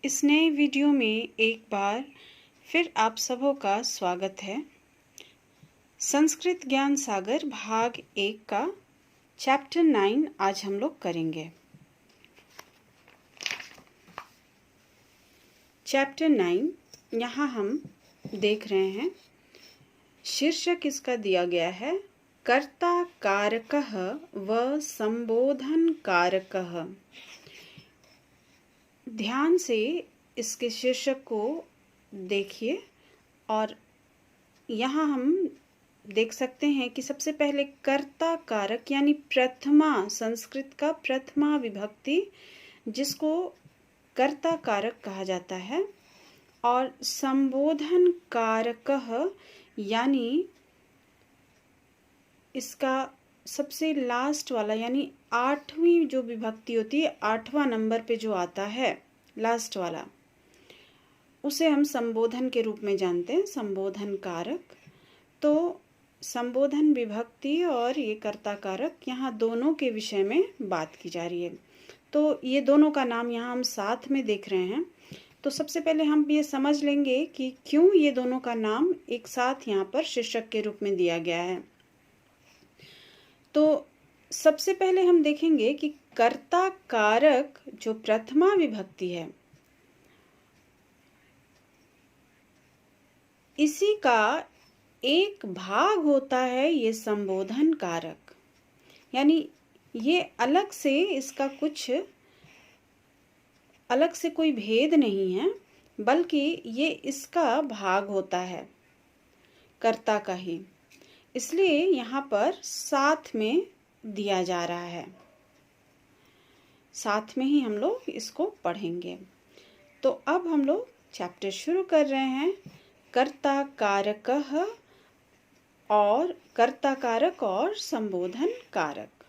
इस नए वीडियो में एक बार फिर आप सबों का स्वागत है। संस्कृत ज्ञान सागर भाग 1 का चैप्टर 9 आज हम लोग करेंगे। चैप्टर 9 यहाँ हम देख रहे हैं, शीर्षक इसका दिया गया है कर्ता कारकः व संबोधन कारकः। ध्यान से इसके शीर्षक को देखिए और यहाँ हम देख सकते हैं कि सबसे पहले कर्ता कारक यानी प्रथमा, संस्कृत का प्रथमा विभक्ति जिसको कर्ता कारक कहा जाता है, और संबोधन कारकः यानी इसका सबसे लास्ट वाला यानी 8वीं जो विभक्ति होती है, 8वां नंबर पे जो आता है लास्ट वाला, उसे हम संबोधन के रूप में जानते हैं, संबोधन कारक। तो संबोधन विभक्ति और ये कर्ता कारक यहाँ दोनों के विषय में बात की जा रही है। तो ये दोनों का नाम यहाँ हम साथ में देख रहे हैं। तो सबसे पहले हम ये समझ लेंगे कि क्यों ये दोनों का नाम एक साथ यहाँ पर शीर्षक के रूप में दिया गया है। तो सबसे पहले हम देखेंगे कि कर्ता कारक जो प्रथमा विभक्ति है, इसी का एक भाग होता है ये संबोधन कारक। यानी ये अलग से इसका कुछ अलग से कोई भेद नहीं है, बल्कि ये इसका भाग होता है कर्ता का ही, इसलिए यहाँ पर साथ में दिया जा रहा है। साथ में ही हम लोग इसको पढ़ेंगे। तो अब हम लोग चैप्टर शुरू कर रहे हैं, कर्ता कारकः और कर्ता कारक और संबोधन कारक।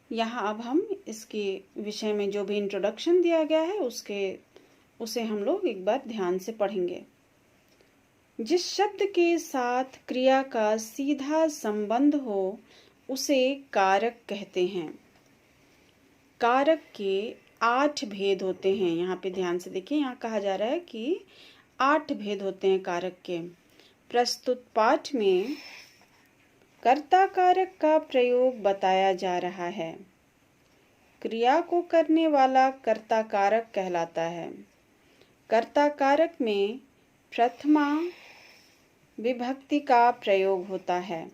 यहाँ अब हम इसके विषय में जो भी इंट्रोडक्शन दिया गया है उसे हम लोग एक बार ध्यान से पढ़ेंगे। जिस शब्द के साथ क्रिया का सीधा संबंध हो उसे कारक कहते हैं। कारक के 8 भेद होते हैं। यहाँ पे ध्यान से देखिए, यहाँ कहा जा रहा है कि 8 भेद होते हैं कारक के। प्रस्तुत पाठ में कर्ता कारक का प्रयोग बताया जा रहा है। क्रिया को करने वाला कर्ता कारक कहलाता है। कर्ता कारक में प्रथमा विभक्ति का प्रयोग होता है।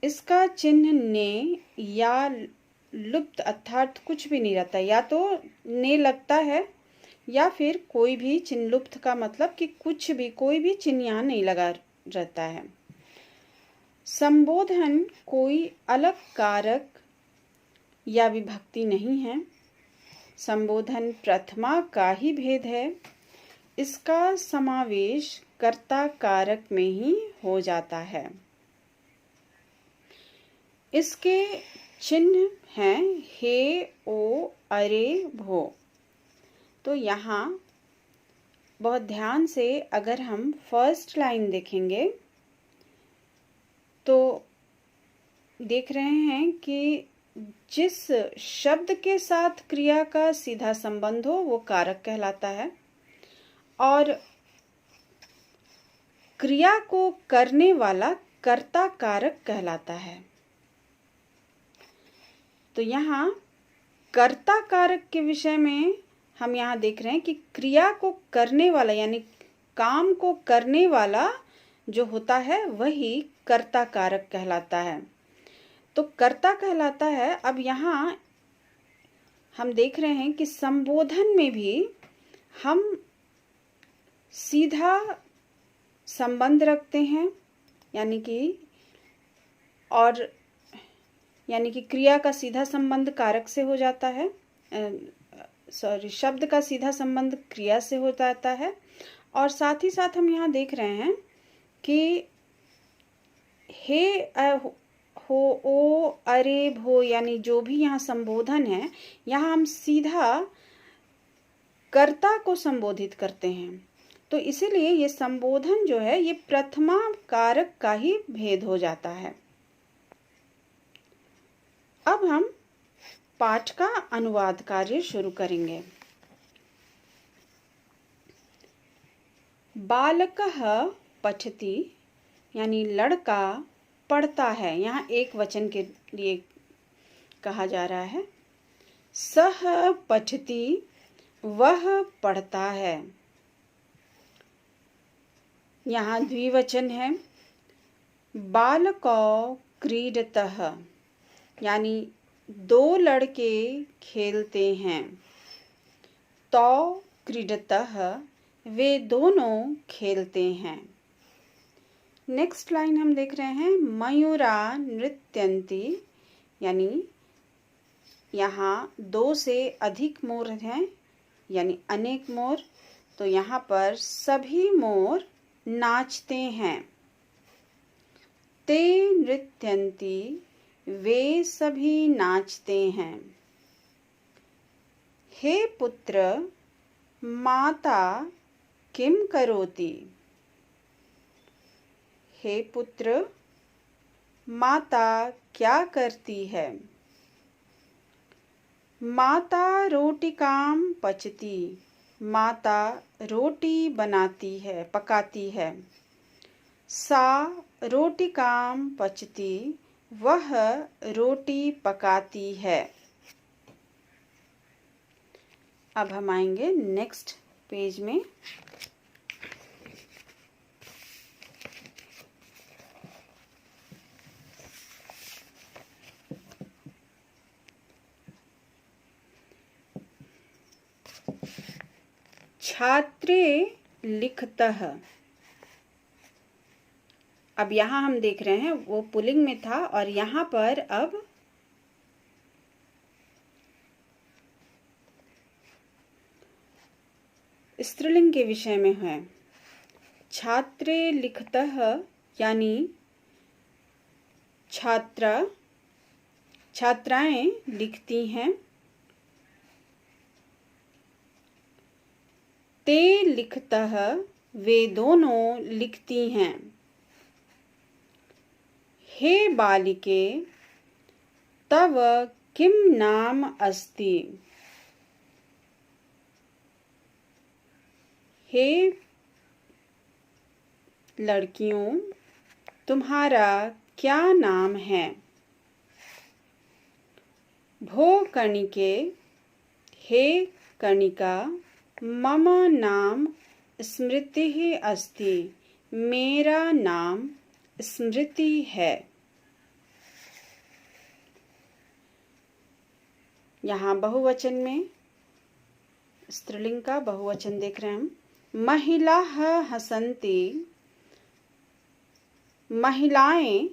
इसका चिन्ह ने या लुप्त अर्थात कुछ भी नहीं रहता, या तो ने लगता है या फिर कोई भी चिन्ह। लुप्त का मतलब कि कुछ भी, कोई भी चिन्ह यहाँ नहीं लगा रहता है। संबोधन कोई अलग कारक या विभक्ति नहीं है। संबोधन प्रथमा का ही भेद है। इसका समावेश कर्ता कारक में ही हो जाता है। इसके चिन्ह हैं हे, ओ, अरे, भो। तो यहाँ बहुत ध्यान से अगर हम फर्स्ट लाइन देखेंगे तो देख रहे हैं कि जिस शब्द के साथ क्रिया का सीधा संबंध हो वो कारक कहलाता है, और क्रिया को करने वाला कर्ता कारक कहलाता है। तो यहाँ कर्ता कारक के विषय में हम यहाँ देख रहे हैं कि क्रिया को करने वाला यानी काम को करने वाला जो होता है वही कर्ता कारक कहलाता है। तो कर्ता कहलाता है। अब यहाँ हम देख रहे हैं कि संबोधन में भी हम सीधा संबंध रखते हैं, यानी कि क्रिया का सीधा संबंध कारक से हो जाता है, शब्द का सीधा संबंध क्रिया से हो जाता है। और साथ ही साथ हम यहाँ देख रहे हैं कि हे, हो, ओ, अरे, भो यानी जो भी यहाँ संबोधन है, यहाँ हम सीधा कर्ता को संबोधित करते हैं। तो इसीलिए ये संबोधन जो है ये प्रथमा कारक का ही भेद हो जाता है। अब हम पाठ का अनुवाद कार्य शुरू करेंगे। बालकः पठति यानी लड़का पढ़ता है, यहाँ एक वचन के लिए कहा जा रहा है। सह पठति वह पढ़ता है, यहाँ द्विवचन है। बालकौ क्रीडतः यानी दो लड़के खेलते हैं। तौ क्रीडतः वे दोनों खेलते हैं। नेक्स्ट लाइन हम देख रहे हैं, मयूरा नृत्यन्ति यानी यहाँ दो से अधिक मोर हैं यानी अनेक मोर, तो यहाँ पर सभी मोर नाचते हैं। ते नृत्यन्ति वे सभी नाचते हैं। हे पुत्र माता किम करोति, हे पुत्र माता क्या करती है। माता रोटिकां पचति, माता रोटी बनाती है, पकाती है। सा रोटिकां पचति, वह रोटी पकाती है। अब हम आएंगे नेक्स्ट पेज में। छात्रे लिखतः, अब यहाँ हम देख रहे हैं वो पुल्लिंग में था और यहाँ पर अब स्त्रीलिंग के विषय में है। छात्रे लिखतः यानी छात्राएं लिखती हैं। ते लिखतः वे दोनों लिखती हैं। हे बालिके तव किम नाम अस्ति, हे लड़कियों तुम्हारा क्या नाम है। भो कणिके हे कणिका मम नाम स्मृति अस्ति, मेरा नाम स्मृति है। यहाँ बहुवचन में स्त्रीलिंग का बहुवचन देख रहे हैं हम। महिलाः हसन्ति, महिलाएं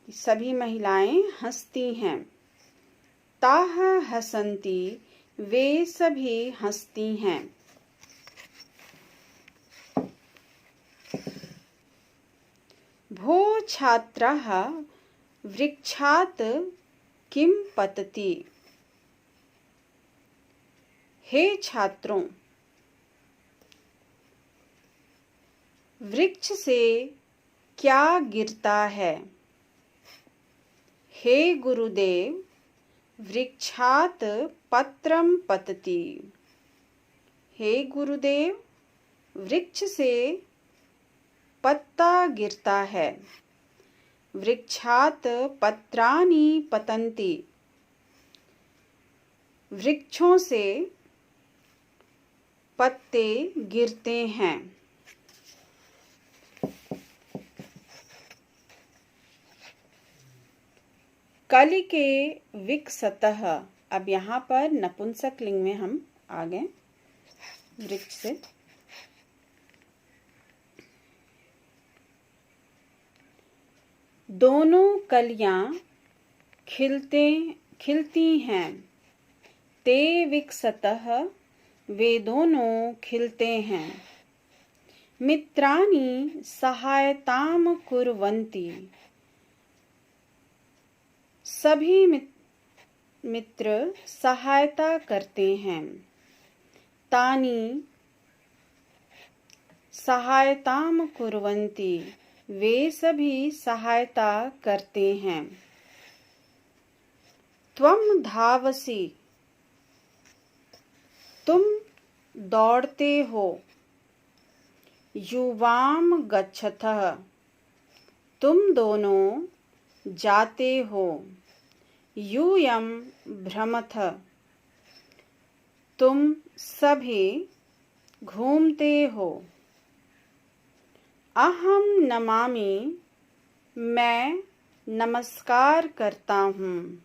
सभी महिलाएं हंसती हैं। ताः हसन्ति वे सभी हंसती हैं। भो छात्राः वृक्षात् किम पतति, हे छात्रों वृक्ष से क्या गिरता है। हे गुरुदेव वृक्षात् पत्रम पतति, हे गुरुदेव वृक्ष से पत्ता गिरता है। वृक्षात् पत्राणि पतन्ति, वृक्षों से पत्ते गिरते हैं। कलिके विकसतः, अब यहाँ पर नपुंसक लिंग में हम आ गए वृक्ष से। दोनों कलियां खिलती हैं। ते विकसतः वे दोनों खिलते हैं। मित्राणि सहायतां कुर्वन्ति, सभी मित्र सहायता करते हैं। तानि सहायतां कुर्वन्ति, वे सभी सहायता करते हैं। त्वम धावसि, तुम दौड़ते हो। युवाम गच्छतः, तुम दोनों जाते हो। यूयम भ्रमतः, तुम सभी घूमते हो। अहम नमामि, मैं नमस्कार करता हूँ।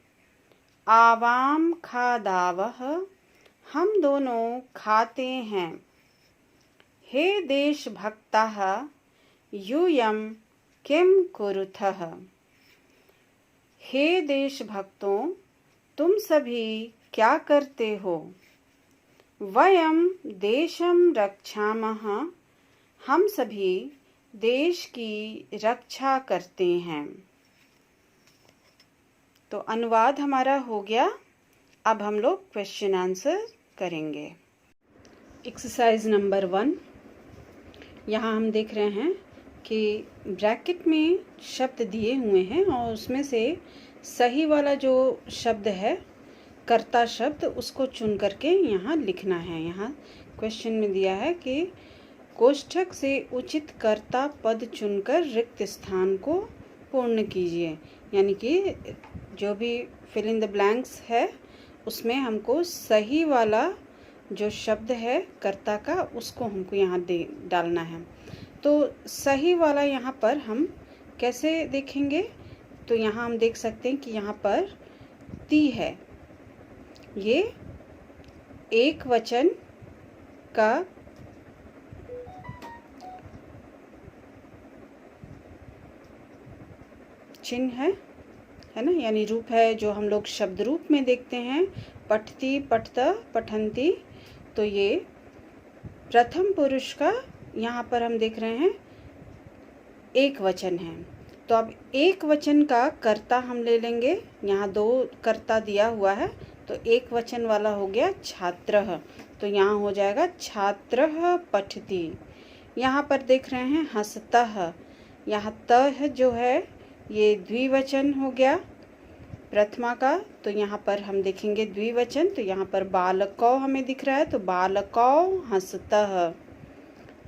आवाम खादावः, हम दोनों खाते हैं। हे देशभक्ताः, यूयं किं कुरुथः। हे देशभक्तों, तुम सभी क्या करते हो। वयं देशं रक्षामः, हम सभी देश की रक्षा करते हैं। तो अनुवाद हमारा हो गया। अब हम लोग क्वेश्चन आंसर करेंगे। एक्सरसाइज नंबर 1, यहाँ हम देख रहे हैं कि ब्रैकेट में शब्द दिए हुए हैं और उसमें से सही वाला जो शब्द है, कर्ता शब्द, उसको चुन करके यहाँ लिखना है। यहाँ क्वेश्चन में दिया है कि कोष्ठक से उचित कर्ता पद चुनकर रिक्त स्थान को पूर्ण कीजिए। यानी कि जो भी फिल इन द ब्लैंक्स है उसमें हमको सही वाला जो शब्द है कर्ता का, उसको हमको यहाँ डालना है। तो सही वाला यहाँ पर हम कैसे देखेंगे, तो यहाँ हम देख सकते हैं कि यहाँ पर ती है, ये एक वचन का चिन्ह है ना, यानी रूप है जो हम लोग शब्द रूप में देखते हैं। पठती, पठता, पठंती, तो ये प्रथम पुरुष का यहाँ पर हम देख रहे हैं एक वचन है। तो अब एक वचन का कर्ता हम ले लेंगे। यहाँ 2 कर्ता दिया हुआ है, तो एक वचन वाला हो गया छात्रः, तो यहाँ हो जाएगा छात्रः पठति। यहाँ पर देख रहे हैं हसतः, यहाँ तः जो है ये द्विवचन हो गया प्रथमा का, तो यहाँ पर हम देखेंगे द्विवचन। तो यहाँ पर बालकौ हमें दिख रहा है, तो बालकौ हसतः।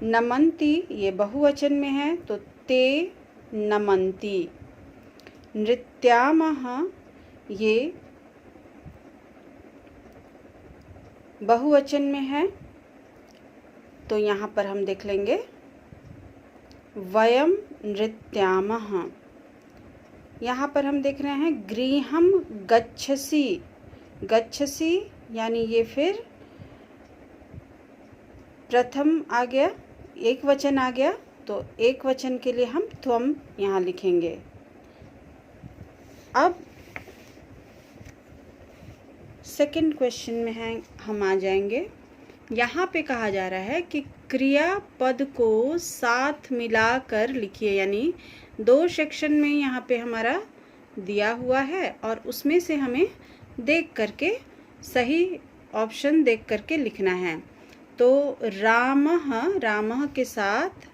नमन्ति ये बहुवचन में है, तो ते नमन्ति। नृत्यामः ये बहुवचन में है, तो यहाँ पर हम देख लेंगे वयम नृत्यामः। यहाँ पर हम देख रहे हैं गृहम गच्छसि, गच्छसि यानी ये फिर प्रथम आ गया, एक वचन आ गया, तो एक वचन के लिए हम त्वम यहाँ लिखेंगे। अब सेकंड क्वेश्चन में है हम आ जाएंगे। यहाँ पे कहा जा रहा है कि क्रियापद को साथ मिलाकर लिखिए, यानी 2 सेक्शन में यहाँ पे हमारा दिया हुआ है और उसमें से हमें देख करके सही ऑप्शन देख करके लिखना है। तो रामः के साथ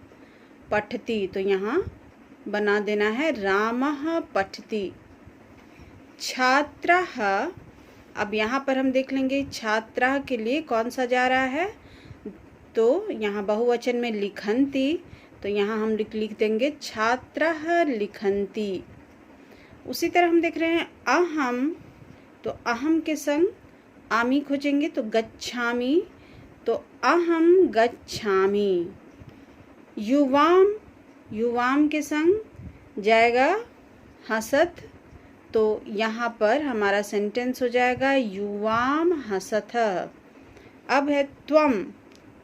पठति, तो यहाँ बना देना है रामः पठति। छात्रः, अब यहाँ पर हम देख लेंगे छात्रः के लिए कौन सा जा रहा है, तो यहाँ बहुवचन में लिखन्ति, तो यहाँ हम लिख देंगे छात्रः लिखन्ति। उसी तरह हम देख रहे हैं अहम, तो अहम के संग आमी खोजेंगे, तो गच्छामि, तो अहम गच्छामि। युवाम के संग जाएगा हसत, तो यहाँ पर हमारा सेंटेंस हो जाएगा युवाम हसतः। अब है त्वम,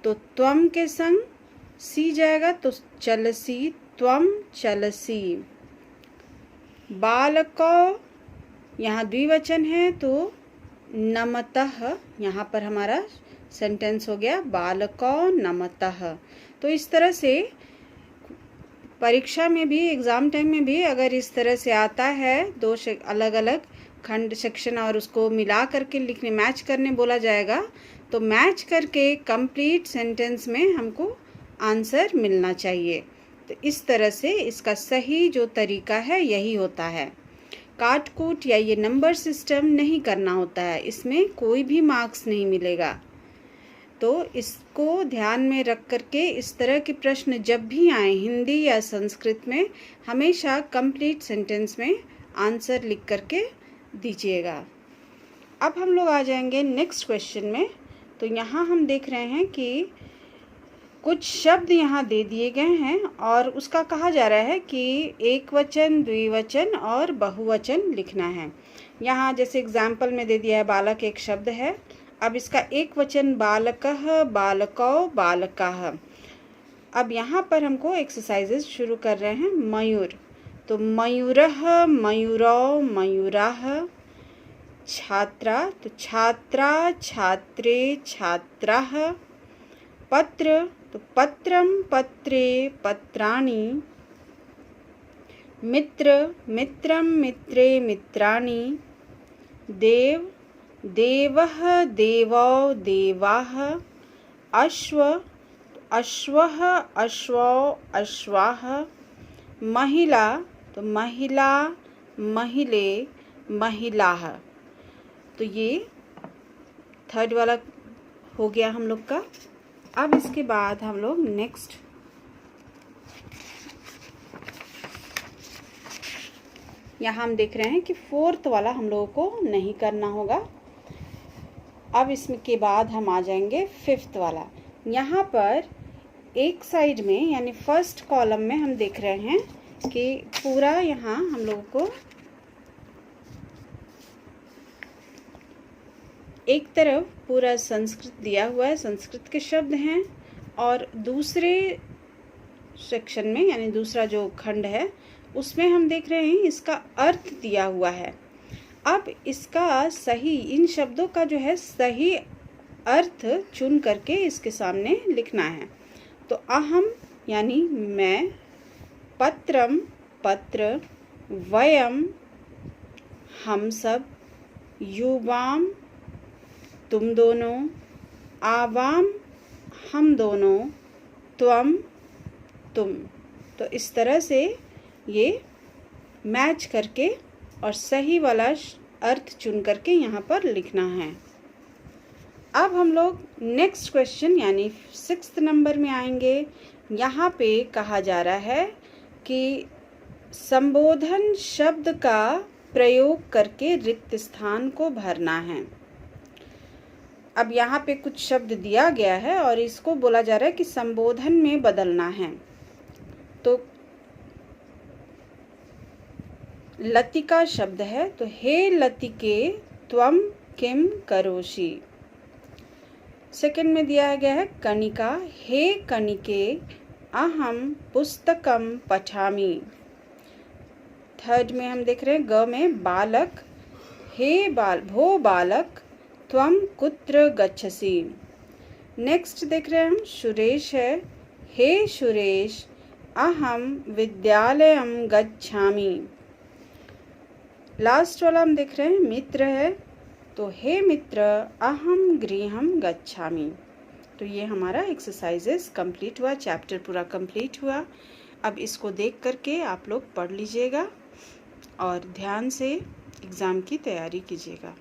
तो त्वम के संग सी जाएगा, तो चलसी, त्वम चलसी। बालकौ, यहाँ द्विवचन है, तो नमतः, यहाँ पर हमारा सेंटेंस हो गया बालकौ नमतः। तो इस तरह से परीक्षा में भी, एग्ज़ाम टाइम में भी अगर इस तरह से आता है 2 अलग अलग खंड सेक्शन और उसको मिला करके लिखने, मैच करने बोला जाएगा, तो मैच करके कंप्लीट सेंटेंस में हमको आंसर मिलना चाहिए। तो इस तरह से इसका सही जो तरीका है यही होता है। काट कूट या ये नंबर सिस्टम नहीं करना होता है, इसमें कोई भी मार्क्स नहीं मिलेगा। तो इसको ध्यान में रख करके इस तरह के प्रश्न जब भी आए हिंदी या संस्कृत में, हमेशा कंप्लीट सेंटेंस में आंसर लिख करके दीजिएगा। अब हम लोग आ जाएंगे नेक्स्ट क्वेश्चन में। तो यहाँ हम देख रहे हैं कि कुछ शब्द यहाँ दे दिए गए हैं और उसका कहा जा रहा है कि एक वचन, द्विवचन और बहुवचन लिखना है। यहाँ जैसे एग्जाम्पल में दे दिया है बालक एक शब्द है। अब इसका एक वचन बालकः, बालकौ, बालकाः। अब यहाँ पर हमको एक्सरसाइजेस शुरू कर रहे हैं। मयूर, तो मयूरः, मयूरौ, मयूराः। छात्रा, तो छात्रा, छात्रे, छात्राः। पत्र, तो पत्रम, पत्रे, पत्राणि। मित्र, मित्रम, मित्रे, मित्राणि। देव, देवः, देवौ, देवाः। अश्व, अश्वः, अश्वौ, अश्वाः। महिला, तो महिला, महिले, महिलाः। तो ये थर्ड वाला हो गया हम लोग का। अब इसके बाद हम लोग नेक्स्ट यहाँ हम देख रहे हैं कि फोर्थ वाला हम लोगों को नहीं करना होगा। अब इसमें के बाद हम आ जाएंगे फिफ्थ वाला। यहाँ पर एक साइड में यानी फर्स्ट कॉलम में हम देख रहे हैं कि पूरा यहाँ हम लोगों को एक तरफ पूरा संस्कृत दिया हुआ है, संस्कृत के शब्द हैं, और दूसरे सेक्शन में यानी दूसरा जो खंड है उसमें हम देख रहे हैं इसका अर्थ दिया हुआ है। अब इसका सही, इन शब्दों का जो है सही अर्थ चुन करके इसके सामने लिखना है। तो अहम यानी मैं, पत्रम पत्र, वयम हम सब, युवाम तुम दोनों, आवाम हम दोनों, त्वम तुम। तो इस तरह से ये मैच करके और सही वाला अर्थ चुन करके यहाँ पर लिखना है। अब हम लोग नेक्स्ट क्वेश्चन यानी 6th नंबर में आएंगे। यहाँ पे कहा जा रहा है कि संबोधन शब्द का प्रयोग करके रिक्त स्थान को भरना है। अब यहाँ पे कुछ शब्द दिया गया है और इसको बोला जा रहा है कि संबोधन में बदलना है। तो लतिका शब्द है, तो हे लतिके त्वम किम करोषि। सेकंड में दिया गया है कनिका, हे कनिके अहम पुस्तकम पठामि। थर्ड में हम देख रहे हैं ग में बालक, हे भो बालक त्वम कुत्र गच्छसि। नेक्स्ट देख रहे हैं हम सुरेश है, हे सुरेश अहम विद्यालयम गच्छामि। लास्ट वाला हम देख रहे हैं मित्र है, तो हे मित्र अहम गृहम गच्छामि। तो ये हमारा एक्सरसाइजेस कंप्लीट हुआ, चैप्टर पूरा कंप्लीट हुआ। अब इसको देख करके आप लोग पढ़ लीजिएगा और ध्यान से एग्ज़ाम की तैयारी कीजिएगा।